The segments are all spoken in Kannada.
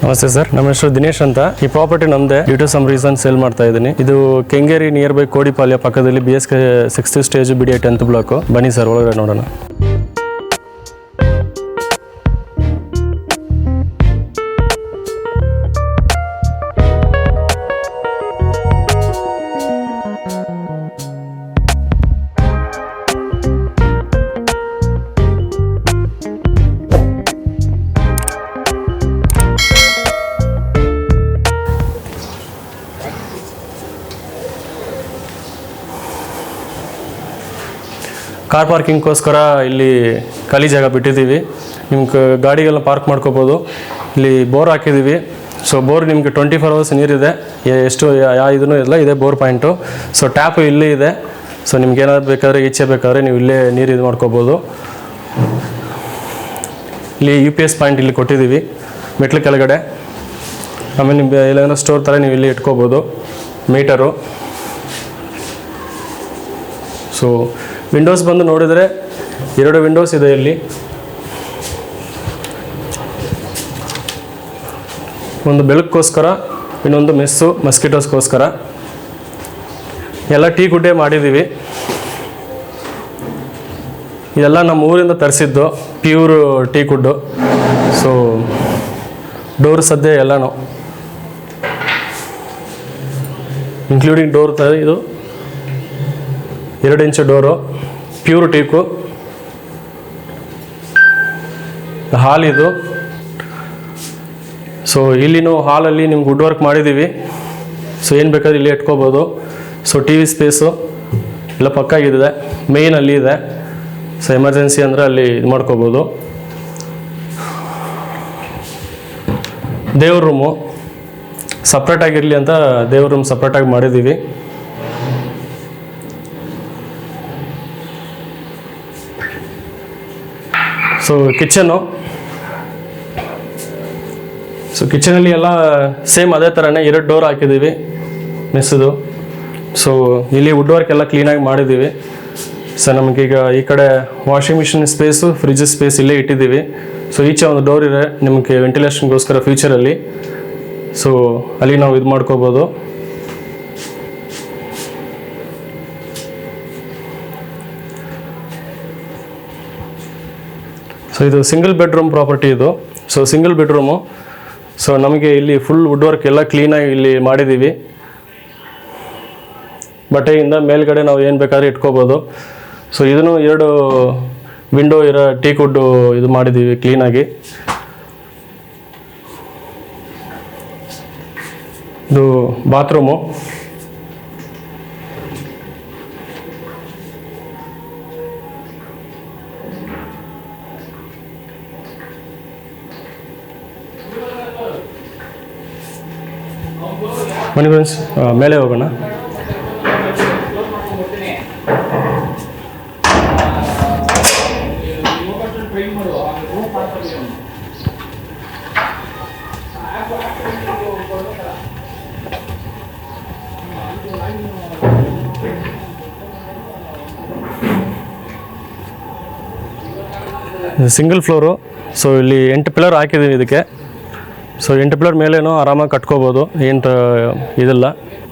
ನಮಸ್ತೆ ಸರ್, ನಮ್ಮ ಹೆಸರು ದಿನೇಶ್ ಅಂತ. ಈ ಪ್ರಾಪರ್ಟಿ ನಮ್ಮದೇ. Due to some reason sale ಮಾಡ್ತಾ ಇದ್ದೀನಿ. ಇದು ಕೆಂಗೇರಿ ನಿಯರ್ ಬೈ ಕೋಡಿಪಾಳ್ಯ ಪಕ್ಕದಲ್ಲಿ BSK 6th stage BDA 10th block. ಬನ್ನಿ ಸರ್, ಒಳಗಡೆ ನೋಡೋಣ. ಕಾರ್ ಪಾರ್ಕಿಂಗ್ಗೋಸ್ಕರ ಇಲ್ಲಿ ಖಾಲಿ ಜಾಗ ಬಿಟ್ಟಿದ್ದೀವಿ. ನಿಮ್ಗೆ ಗಾಡಿಗೆಲ್ಲ ಪಾರ್ಕ್ ಮಾಡ್ಕೋಬೋದು. ಇಲ್ಲಿ ಬೋರ್ ಹಾಕಿದ್ದೀವಿ. ಸೊ ಬೋರ್ ನಿಮಗೆ 24 hours ನೀರಿದೆ. ಎಷ್ಟು ಇದೂ ಇಲ್ಲ, ಇದೆ ಬೋರ್ ಪಾಯಿಂಟು. ಸೊ ಟ್ಯಾಪು ಇಲ್ಲಿ ಇದೆ. ಸೊ ನಿಮ್ಗೆ ಏನಾದ್ರು ಬೇಕಾದ್ರೆ ಈಚೆ ಬೇಕಾದ್ರೆ ನೀವು ಇಲ್ಲೇ ನೀರು ಇದು ಮಾಡ್ಕೋಬೋದು. ಇಲ್ಲಿ UPS ಪಾಯಿಂಟ್ ಇಲ್ಲಿ ಕೊಟ್ಟಿದ್ದೀವಿ ಮೆಟ್ಲು ಕೆಳಗಡೆ. ಆಮೇಲೆ ನಿಮ್ಗೆ ಎಲ್ಲೇನೋ ಸ್ಟೋರ್ ಥರ ನೀವು ಇಲ್ಲಿ ಇಟ್ಕೋಬೋದು. ಮೀಟರು. ಸೊ ವಿಂಡೋಸ್ ಬಂದು ನೋಡಿದರೆ 2 ವಿಂಡೋಸ್ ಇದೆ ಇಲ್ಲಿ. ಒಂದು ಬೆಳಕೋಸ್ಕರ, ಇನ್ನೊಂದು ಮೆಸ್ಸು ಮಸ್ಕಿಟೋಸ್ಗೋಸ್ಕರ. ಎಲ್ಲ ಟೀ ಗುಡ್ಡೆ ಮಾಡಿದ್ದೀವಿ. ಇದೆಲ್ಲ ನಮ್ಮ ಊರಿಂದ ತರಿಸಿದ್ದು, ಪ್ಯೂರ್ ಟೀ ಕುಡ್ಡು. ಸೊ ಡೋರ್ ಸದ್ಯ ಎಲ್ಲನೂ ಇನ್ಕ್ಲೂಡಿಂಗ್ ಡೋರ್ ತರ. ಇದು 2 ಇಂಚು ಡೋರು, ಪ್ಯೂರ್ ಟೀಕು. ಹಾಲ್ ಇದು. ಸೊ ಇಲ್ಲಿನೂ ಹಾಲಲ್ಲಿ ನಿಮ್ಗೆ ವುಡ್ ವರ್ಕ್ ಮಾಡಿದ್ದೀವಿ. ಸೊ ಏನು ಬೇಕಾದ್ರೆ ಇಲ್ಲಿ ಇಟ್ಕೋಬೋದು. ಸೊ TV ಸ್ಪೇಸು ಎಲ್ಲ ಪಕ್ಕಾಗಿದೆ. ಮೇಯ್ನ್ ಅಲ್ಲಿ ಇದೆ. ಸೊ ಎಮರ್ಜೆನ್ಸಿ ಅಂದರೆ ಅಲ್ಲಿ ಇದು ಮಾಡ್ಕೋಬೋದು. ದೇವ್ರ ರೂಮು ಸಪ್ರೇಟಾಗಿರಲಿ ಅಂತ ದೇವ್ರ ರೂಮ್ ಸಪ್ರೇಟಾಗಿ ಮಾಡಿದ್ದೀವಿ. So kitchen. ಸೊ ಕಿಚನಲ್ಲಿ ಎಲ್ಲ ಸೇಮ್ ಅದೇ ಥರನೇ 2 ಡೋರ್ ಹಾಕಿದ್ದೀವಿ ಮೆಸ್ಸದು. ಸೊ ಇಲ್ಲಿ ವುಡ್ ವರ್ಕ್ ಎಲ್ಲ ಕ್ಲೀನಾಗಿ ಮಾಡಿದ್ದೀವಿ. ಸೊ ನಮಗೀಗ ಈ ಕಡೆ washing machine space, fridge space ಇಲ್ಲೇ ಇಟ್ಟಿದ್ದೀವಿ. ಸೊ ಈಚೆ ಒಂದು ಡೋರ್ ಇದೆ ನಿಮಗೆ ವೆಂಟಿಲೇಷನ್ಗೋಸ್ಕರ ಫ್ಯೂಚರಲ್ಲಿ. ಸೊ ಅಲ್ಲಿ ನಾವು ಇದು ಮಾಡ್ಕೋಬೋದು. ಸೊ ಇದು ಸಿಂಗಲ್ ಬೆಡ್ರೂಮ್ ಪ್ರಾಪರ್ಟಿ ಇದು. So single bedroom. ಸೊ ನಮಗೆ ಇಲ್ಲಿ ಫುಲ್ ವುಡ್ ವರ್ಕ್ ಎಲ್ಲ ಕ್ಲೀನಾಗಿ ಇಲ್ಲಿ ಮಾಡಿದ್ದೀವಿ. ಬಟ್ಟೆಯಿಂದ ಮೇಲ್ಗಡೆ ನಾವು ಏನು ಬೇಕಾದ್ರೆ ಇಟ್ಕೋಬೋದು. ಸೊ ಇದನ್ನು 2 ವಿಂಡೋ ಇರೋ ಟೀ ಕುಡ್ಡು ಇದು ಮಾಡಿದ್ದೀವಿ ಕ್ಲೀನಾಗಿ. ಇದು ಬಾತ್ರೂಮು. ಬನ್ನಿ ಫ್ರೆಂಡ್ಸ್, ಮೇಲೆ ಹೋಗೋಣ. Single floor. ಸೊ ಇಲ್ಲಿ 8 ಪಿಲ್ಲರ್ ಹಾಕಿದ್ದೀವಿ ಇದಕ್ಕೆ. ಸೊ 8 ಪಿಲ್ಲರ್ ಮೇಲೇನೋ ಆರಾಮಾಗಿ ಕಟ್ಕೋಬೋದು, ಏನು ಇದಿಲ್ಲ.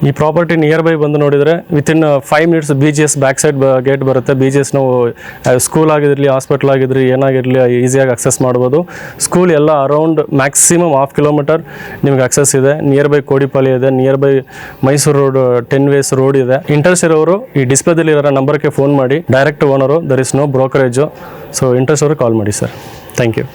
ಈ ಪ್ರಾಪರ್ಟಿ ನಿಯರ್ ಬೈ ಬಂದು ನೋಡಿದರೆ within 5 minutes BGS back side gate ಬರುತ್ತೆ. BGS ನಾವು ಸ್ಕೂಲ್ ಆಗಿರಲಿ, ಹಾಸ್ಪಿಟ್ಲ್ ಆಗಿರಲಿ, ಏನಾಗಿರಲಿ ಈಸಿಯಾಗಿ ಅಕ್ಸೆಸ್ ಮಾಡ್ಬೋದು. ಸ್ಕೂಲ್ ಎಲ್ಲ ಅರೌಂಡ್ ಮ್ಯಾಕ್ಸಿಮಮ್ 1/2 kilometer ನಿಮ್ಗೆ ಅಕ್ಸೆಸ್ ಇದೆ. ನಿಯರ್ ಬೈ ಕೋಡಿಪಾಳ್ಯ ಇದೆ, near by Mysuru road 10 ways road ಇದೆ. ಇಂಟ್ರೆಸ್ಟ್ ಇರೋರು ಈ ಡಿಸ್ಪ್ಲೇದಲ್ಲಿ ಇರೋ ನಂಬರ್ಗೆ ಫೋನ್ ಮಾಡಿ. Direct owner, there is no brokerage. So interest ಅವರು ಕಾಲ್ ಮಾಡಿ ಸರ್. Thank you.